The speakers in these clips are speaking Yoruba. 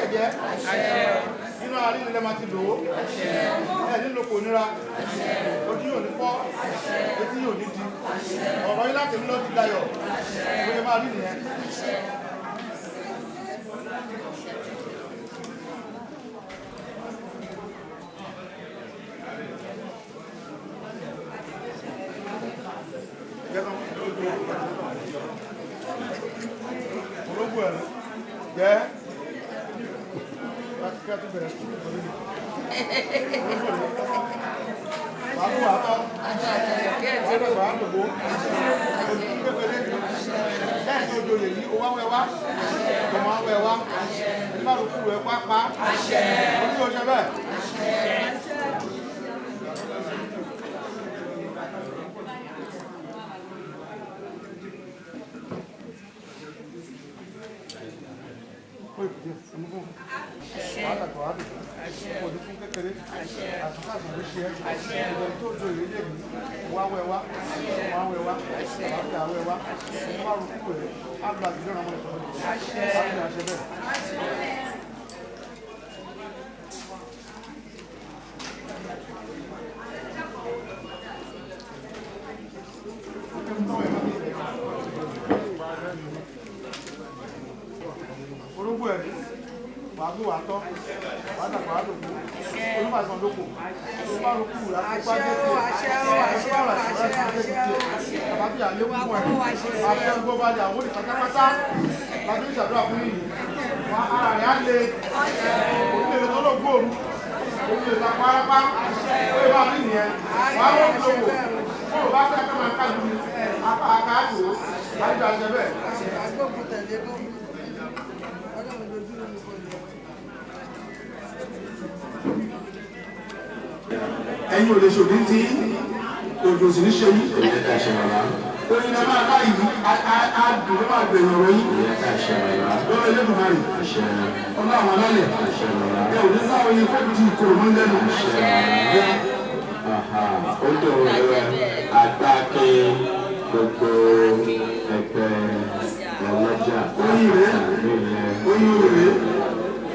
ẹ̀jẹ̀ nínú àárín ilẹ̀ máa ti lò ó ẹ̀ nílò kò nira ojú yóò ní fọ́ etí yóò ní di ọ̀rọ̀ yín láti ní ló ti dayọ̀ ó yẹ máa rí nìyẹn. Ológun ẹ̀ jẹ́ láti kí á tó bẹ̀rẹ̀ sí ìkọ̀lẹ́ yìí. Wàá mú wàá tọ́, wàá dọ̀gbà á dògbò, òní kékeré, lẹ́yìn tó jolè yìí, ó wá wẹ̀ wá, ọmọ á wẹ̀ wá, ẹni máa rò kúrò ẹ̀ pápá, ojú ó ṣe bẹ́ẹ̀. Ológun ẹ̀ wàá gbé wàá tọ́ wàá dàgbà wàá dògbò olúmọ̀sán lóko olúmọ̀lókù àtúpájẹ́ tiẹ̀ àbábí àlékún ẹ̀ àfẹ́ gbọ́balẹ̀ àwọn òní pátápátá láti ìṣàdúrà fún yìí wọn ara rẹ̀ á lè orílẹ̀-èdè tó lògbó òru orílẹ̀-èdè tó apárapá ó yẹ máa rí nìyẹn wàá wọ́n fi lówó fún òbá fẹ́ kẹ́ máa kájú ní àkáàtò àdìgbà ṣẹ bẹ́ẹ̀. Ẹ̀yin ò lè ṣòdí tí òjò sì ní ṣe yí. Oyin náà máa bá yìí, àdùn ló máa gbẹ̀yìn ọ̀rọ̀ yìí. Lọ́wọ́ ilé ìgbìmọ̀ rẹ̀. Ọlá àwọn alálẹ̀. Ẹ ò ní sáwọn oyin kó di ìkòrò mọ́ lẹ́nu. Ó tó àgbáké gbogbo ẹgbẹ́ ọlọ́jà. Oyin rèé,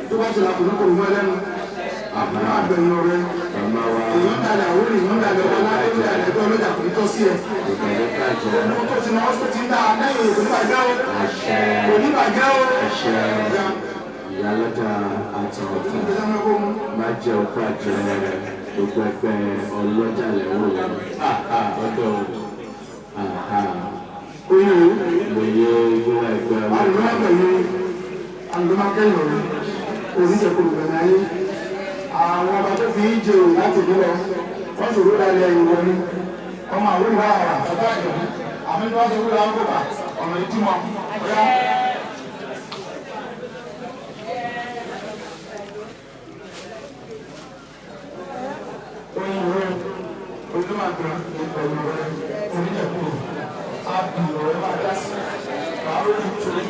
tó bá ti làkùnrin kòrò mọ́ lẹ́nu. Àbúrò àgbẹ̀yìn ọ̀rẹ́. Èèyàn dalẹ̀ Àwórì, èèyàn dalẹ̀ Ọlá, èèyàn dalẹ̀ ẹgbẹ́ ọlọ́jà kò ní tọ́ sí ẹ. Ọmọ tó ti náwó tó ti ń dá lẹ́yìn kò ní bàjẹ́ o. Kò ní bàjẹ́ o. Iyaloja àti Ọ̀tà máa jẹ́ òkú àjẹ gbogbo ẹgbẹ́ ọlọ́jà lẹ́wọ̀ yẹn. Ọ̀dọ̀ Oyin o. mo yẹ ìwé ẹgbẹ́ ọlọ́jà. Àlùmákẹ́yìn ọ̀rẹ́, oníṣẹ́kùrù bẹ̀rẹ̀ ayé. Àwọn ọba tó fi ń jẹ òun láti bí lọ, wọ́n ṣòro dalẹ̀ ìwọ ni. Ọmọ Àwórì wà wà, ọ̀tá ìjọba, àmì tí wọ́n ṣe wúlò àwọn kòkà, ọ̀nà ìtumọ̀, ọ̀yá. Oyin rẹ̀, ojúmọ̀tàn, ìpẹ̀lú rẹ̀, oníṣẹ́kùrù, àbí ọ̀rẹ́ máa dá sí. Báwo ni ìṣòro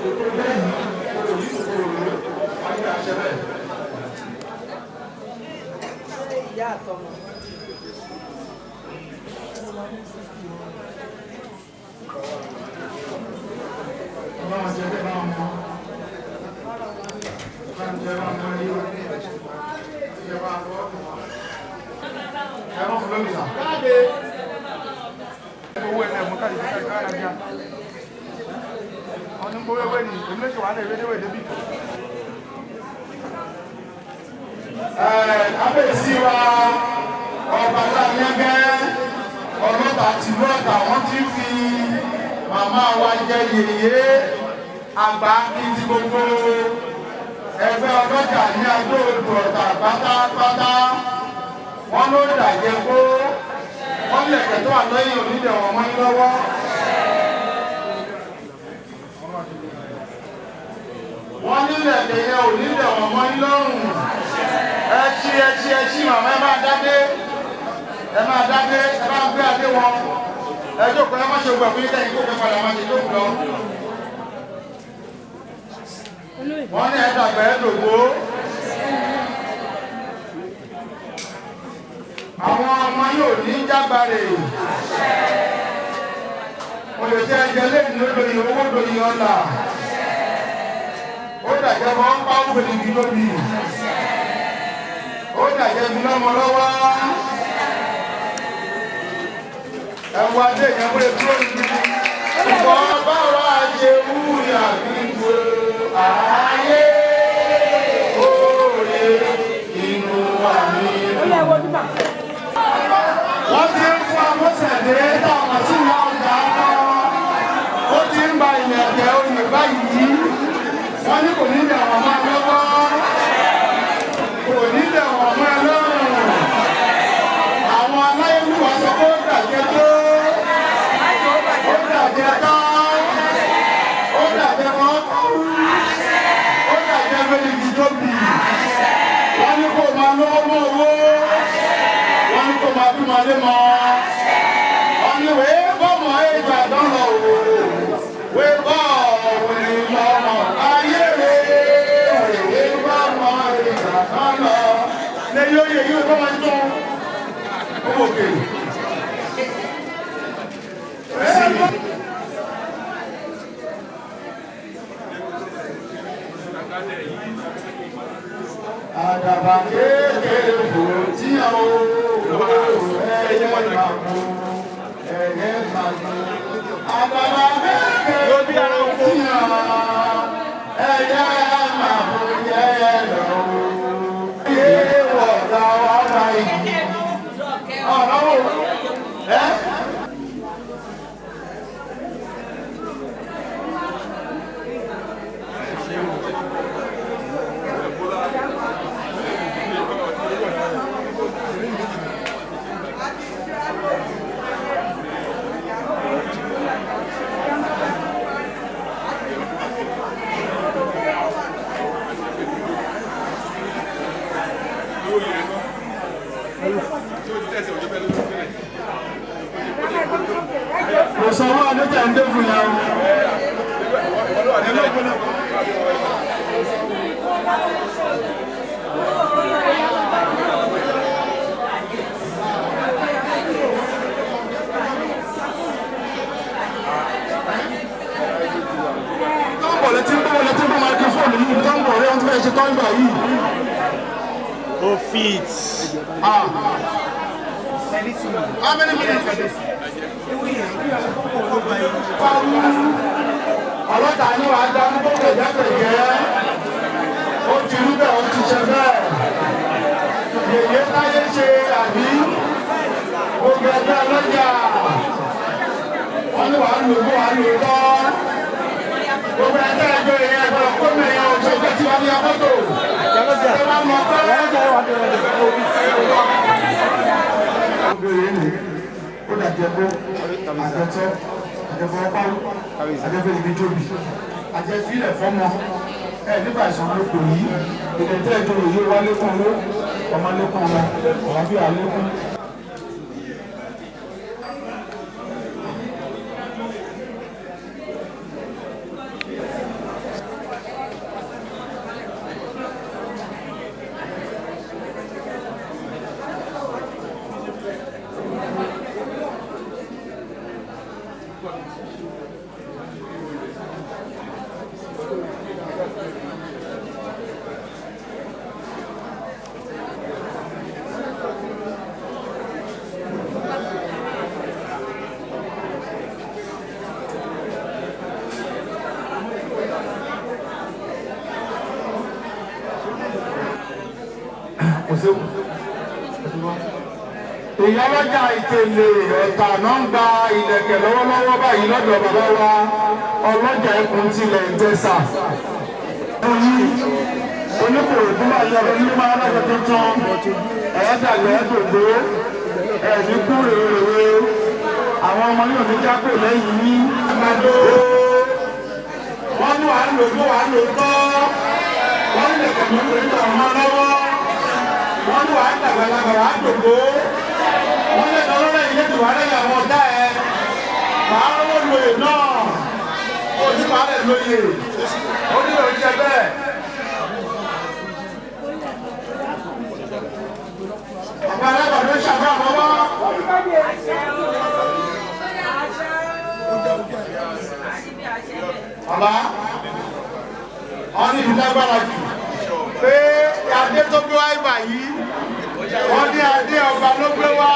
kò tó bẹ́ẹ̀ ní olùdíkòkòrò rẹ̀, wọ́n ní àṣẹ bẹ́ẹ̀. Ìyá àtọmọ. Ọlọ́run jẹ́ bẹ́ẹ̀ bá wọn mọ́. Ọlọ́run jẹ́ bá wọn mọ́ ní ìwé. Ìjẹ́ bá wọn fọwọ́ fún wọn. Ẹ̀rọ fún lómìnà. Káàdé. Owó ẹ̀mẹ̀ mú káàdì fún káàdì káàdì ajá. Wọ́n ní gbówó ẹwẹ́ ni, èmi lè ṣe wà ní ìwé débì. Kábíyèsí wa ọba Láyẹ́gẹ́ Olota ti Olota wọ́n ti fi màmá wa jẹ yèyé àgbà kí ti gbogbo ẹgbẹ́ ọlọ́jà ní Adó Odò Ọ̀tà pátápátá wọ́n ló dàjẹ́ kó wọ́n lẹ̀kẹ̀ tó wà lẹ́yìn onídẹ̀wọ̀n mọ́ lọ́wọ́. Wọ́n nílẹ̀ lẹ́yìn onídẹ̀wọ̀n mọ́ lọ́rùn. Ẹ̀ṣí màmá ẹ máa dáadé ẹ máa gbé adé wọn ẹjọ́ pé ẹ má ṣe gbà fún yíká ìkó padà máa ṣe tó kù lọ. Wọ́n ní ẹ̀dàgbà ẹ̀dògbó àwọn ọmọ yóò ní jágbárè olè tí ẹjẹ lẹ́yìn lódòyìn owó dòyìn ọ̀la ó dàjẹ́ fọ́ ń pa ògbèlè kí lóbi ó dàjẹ́ fi lọ́mọ lọ́wọ́ ẹ̀wọ̀ adé yẹn wọlé dúró nínú ìwọ̀n báwa ṣe wúyà gbígbó ààyè òòrè inú àmì. Wọ́n ti ń fún amọ́sẹ̀dé táwọn sí ìyá ọjà náà ó ti ń ba ìyẹ̀kẹ́ oyè báyìí wọ́n ní kò ní bẹ̀ wọ́n máa lọ́wọ́ kò ní bẹ̀ wọ́n máa lọ́rùn àwọn aláyélúwà sọ pé ó dàjẹ́ tó ó dàjẹ́ tán ó dàjẹ́ fọ́nkú ó dàjẹ́ fẹ́lẹ́gì tó bì wọ́n ní kò máa lọ́wọ́ mọ́ owó wọ́n ní kò máa bí máa lé mọ́ wọ́n ní wèé bọ́mọ̀ èjì àdánlọ̀ òwò wèé bọ́ òwòrì lọ́mọ ayé wèé bọ́mọ̀ èjì àdánlọ̀ lẹ́yìn oyè yìí ó máa tún owó kèrè. Àdàbà kékeré kò tí a ó ẹyẹ máa mú ẹyẹ máa mú. Àdàbà kékeré kò tí a ẹyẹ máa mú ẹyẹ lọ. Yé wọ̀dà wà báyìí. Ọ̀rọ̀ wò ẹ́. Kò sanwó adéjà ń dé fún ya o. Tọ́ǹbọ̀ létí ń bọ̀ microphone yìí, tọ́ǹbọ̀ rẹ̀ wọ́n ti fẹ́ ṣe tọ́ǹbọ̀ yìí. Ó fit. How many minutes? Olota ni wàá dá ní gbogbo ìjẹ́pẹ̀jẹ́, ó ti rí bẹ́ẹ̀, ó ti ṣe bẹ́ẹ̀. Yèyé táyé ṣe àbí gbogbo ẹgbẹ́ ọlọ́jà. Wọ́n ní wàá lò ó, wàá lò ó tọ́. Gbogbo ẹgbẹ́ ẹgbẹ́ ìyẹn ẹgbẹ́ kó mẹ́rin ojú ọjọ́ tí wọ́n ní afọ́tò. Ṣé wọ́n mọ̀ pé? Obìnrin ni ó dàjẹ́ bó àjẹtọ́ àjẹfọwọ́páwó àjẹfẹ́ ibi tóbi àjẹfílẹ̀ fọ́mọ nípa ìsàn lóko yìí ìdẹ̀tẹ́ ìjọ òye wá lékún owó ọmọ lékún ọmọ ọ̀làbíà lékún. Iyaloja Ìtẹ̀lé Ọ̀tà náà ń gba ìlẹ̀kẹ̀ lọ́wọ́lọ́wọ́ báyìí lọ́dọ̀ bàbá wa ọlọ́jà ẹkùn tilẹ̀ Ìjẹ̀ṣà. Oníkòrò tó máa yọ ọdún máa lọ́jọ́ tuntun ẹ̀ẹ́dàgbẹ́ ẹ̀dòdó ẹ̀ẹ́dì kú rèé àwọn ọmọ yóò ní jákò lẹ́yìn ní àgbàdo. Wọ́n ní wàá lò tó wàá lò tọ́. Wọ́n ní lẹ̀kẹ̀ mọ́ pé nígbà wọn lọ́wọ́. Wọ́n ní wàá dàgbàlagbà wàá dògbò. Wọ́n lè lọ́wọ́ lẹ́yìn lẹ́tù wà lẹ́yìn àwọn ọ̀gá ẹ̀. Màá lọ́wọ́ lóye náà. Ó ní màá lẹ̀ lóye. Ó ní òun jẹ bẹ́ẹ̀. Bàbá alágbà ló ṣàbá àbọ̀bọ̀. Bàbá, wọ́n ní ìdílé pé adé tó gbé wá ìgbà yìí wọ́n ní adé ọba ló gbé wá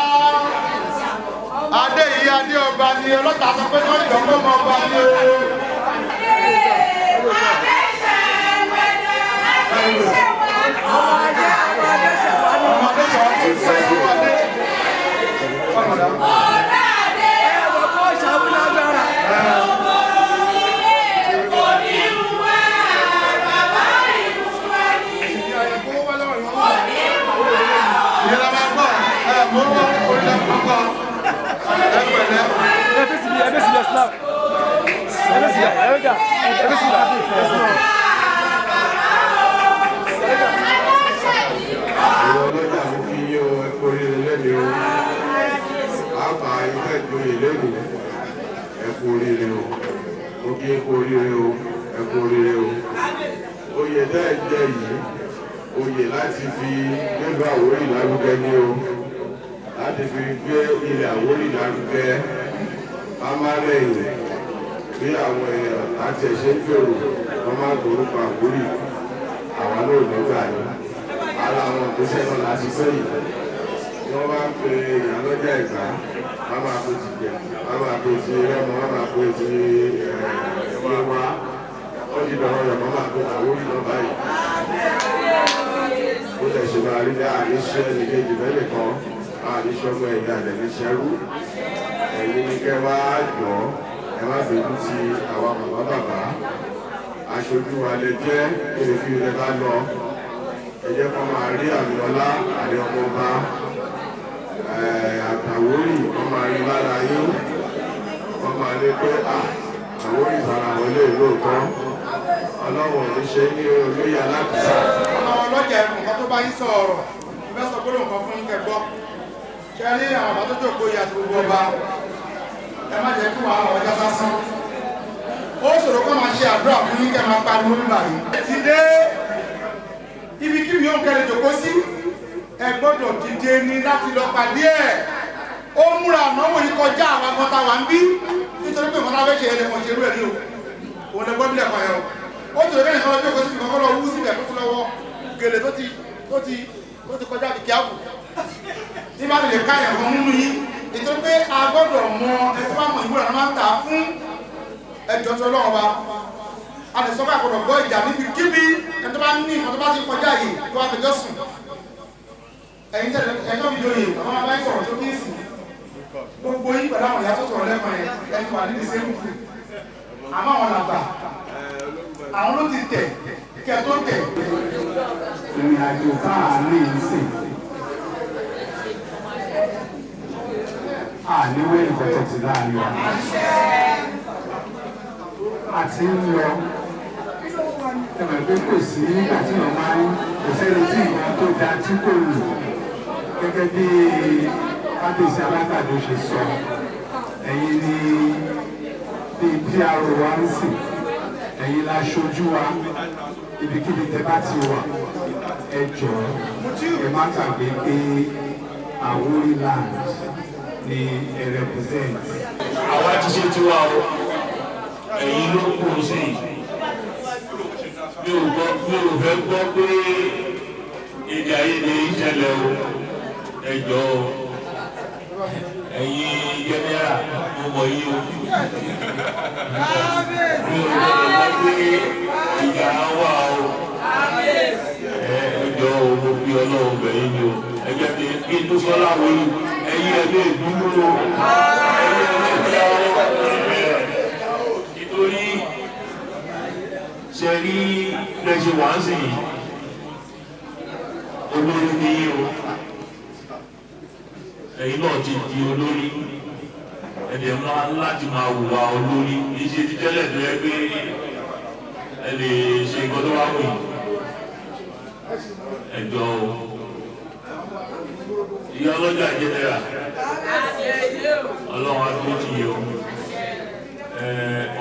adé yìí adé ọba ni Olota sọ pé wọ́n jọ pé ọmọ ọba ni o. Oyè náà jẹ́ yìí, oyè láti fi gbẹ́gbẹ́ Àwórì lárugẹ ní o, láti fi gbé ilẹ̀ Àwórì lárugẹ, amárẹ̀yìn bí àwọn èèyàn láti ẹ̀ṣẹ́ gbèrò wọ́n máa gbórúkọ Àwórì, àwọn náà nígbà ní. Ara àwọn ìgbésẹ̀ náà láti sẹ́yìn. Wọ́n máa ń pe Iyaloja Ẹ̀gbá, wọ́n máa pe Kitigbe, wọ́n máa pe ti Rẹ́mọ, wọ́n máa pe ti Yewa. Wọ́n ti dọ̀rọ̀ yọ̀ máa pe Àwórì náà báyìí. Ó lè ṣe máa rí ní àníṣe ẹnìkejì mẹ́lẹ̀ kan, àníṣọ́gbọ́ ẹ̀yà àdẹ̀níṣẹ́rú. Ẹ̀yin ni kẹ́ wá jọ, ẹ má bẹ̀rù ti àwa bàbá. Aṣojú wa lè jẹ́ èrè fi rẹ̀ bá lọ. Ẹ jẹ́ kó máa rí àmì ọlá àrí ọmọ ọba. Àtàwórì wọ́n máa rí lára yín. Wọ́n máa lé pé Àwórì ìbára wọlé lóòótọ́. Ọlọ́run ní ṣe ní olóyè alákìsà. Ọmọ ọlọ́jà ẹ̀rù nǹkan tó bá yín sọ ọ̀rọ̀, ìfẹ́ sọ gbọ́dọ̀ nǹkan fún yín kẹgbọ́. Ṣé rí àwọn àbá tó jókòó yìí àti gbogbo ọba, ẹ má jẹ́ kí wàá ọjà sásán. Ó ṣòro kó máa ṣe àdúrà fún yín kẹ́ máa pariwo nígbà yìí. Ti dé ibikíbi yóò kẹ́lẹ̀ jòkó sí, ẹ gbọ́dọ̀ dìde ní láti lọ pàdé ẹ̀. Ó múra ànáwó yìí kọjá àwọn akọta wà ń bí, nítorí pé ìmọ̀ta fẹ́ ṣe ẹlẹ́mọ̀ ṣerú ẹ̀ ní o. Òun lẹ gbọ́ bílẹ̀ kan ẹ̀ o. Ó ti rẹ̀ nìkan lọ́jọ́ ìkọ́sí ìkọ́kọ́ lọ wú síbẹ̀ tó lọ́wọ́ gèlè tó ti kọjá kìkì àbù. Ní bá lè ká ẹ̀kọ́ nínú yín, nítorí pé a gbọ́dọ̀ mọ ẹ̀kọ́ bá mọ̀ ìwúrẹ̀ máa ń tà fún ẹjọ́ tó lọ́wọ́ wa. A lè sọ pé àgbọ̀dọ̀ gbọ́ ìjà níbi kíbi ẹni tó bá ní nǹkan tó bá ti kọjá yìí tó wá fẹjọ́ sùn. Ẹ̀yin tẹ̀lé ẹjọ́ mi lóye, àwọn abáyé sọ̀rọ̀ tó kí ń sìn. Gbogbo yín pẹ̀lú àwọn ìyá tó sọ̀rọ̀ lẹ́kọ̀ọ́ yẹn, ẹni wà nídìí sẹ́kù. Àmọ́ àwọn làgbà, àwọn ló ti tẹ̀ kẹ́ tó tẹ̀. Ìrìn àjò káàárín ìsìn àníwé ìkọ̀tọ̀ ti láàrin wa. Àti ń lọ ẹ̀mọ̀ pé kò sí nígbà tí wọ́n máa ń kò sẹ́ni tí ìgbà tó da tí kò lù gẹ́gẹ́ bí kábíyèsí alágbàdo ṣe sọ. Ẹ̀yin ni bí PRO wa ń sìn, ẹ̀yin la ṣojú wa ibikíbi tẹ́ bá ti wà ẹ jọ̀ọ́ ẹ má gbàgbé pé Àwórì land ni ẹ represent. Àwa ti ṣe tiwa o, ẹ̀yin ló kù sí i. Mi ò fẹ́ gbọ́ pé èdè àìyedè ìṣẹ̀lẹ̀ o, ẹ jọ̀ọ́ o. Ẹ̀yin jẹ́nẹ́rà mo mọ̀ yín o. Mi ò gbọ́dọ̀ gbọ́ pé ìjà wà o. Ẹ jọ̀ọ́ o, mo fi Ọlọ́run bẹ̀ yín ni o. Ẹgbẹ́ mi kí n tó sọ láwọn yìí, ẹ̀yin ẹgbẹ́ ìdúró o. Nítorí ṣe rí lẹ́ṣẹ̀ wá sí yìí, olórí ni yín o. Ẹ̀yin náà ti di olórí, ẹ̀dẹ̀ máa láti máa hùwà olórí. Iṣẹ́ ti tẹ́lẹ̀ tó yẹ pé ẹ lè ṣe nǹkan tó wá wù yìí. Ẹ jọ̀ọ́ o. Iyaloja jẹ́nẹ́rà, Ọlọ́run adúró ti yẹ o.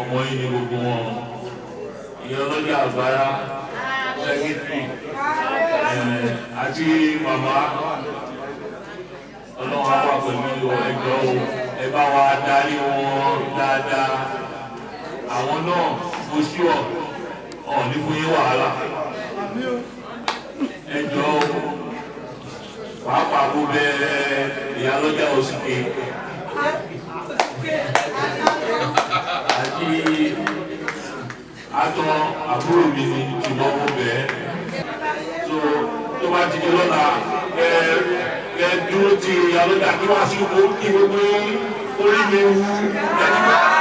Ọmọ yìí ni gbogbo wọn. Iyaloja àgbára, Secretariat, àti màmá. Ọlọ́run á wà pẹ̀lú ẹjọ́ o. Ẹ bá wa darí wọn dáadáa. Àwọn náà mo sí ọ̀ ní fún yín wàhálà. Iyaloja Ogun àti àtọ̀ àbúrò mi ni ṣùgbọ́n mo bẹ̀ ẹ́ so tó bá ti di lọ́la ẹ dúró ti Iyaloja kí wọ́n á sí kó kí gbogbo orí mi wú ẹni bá.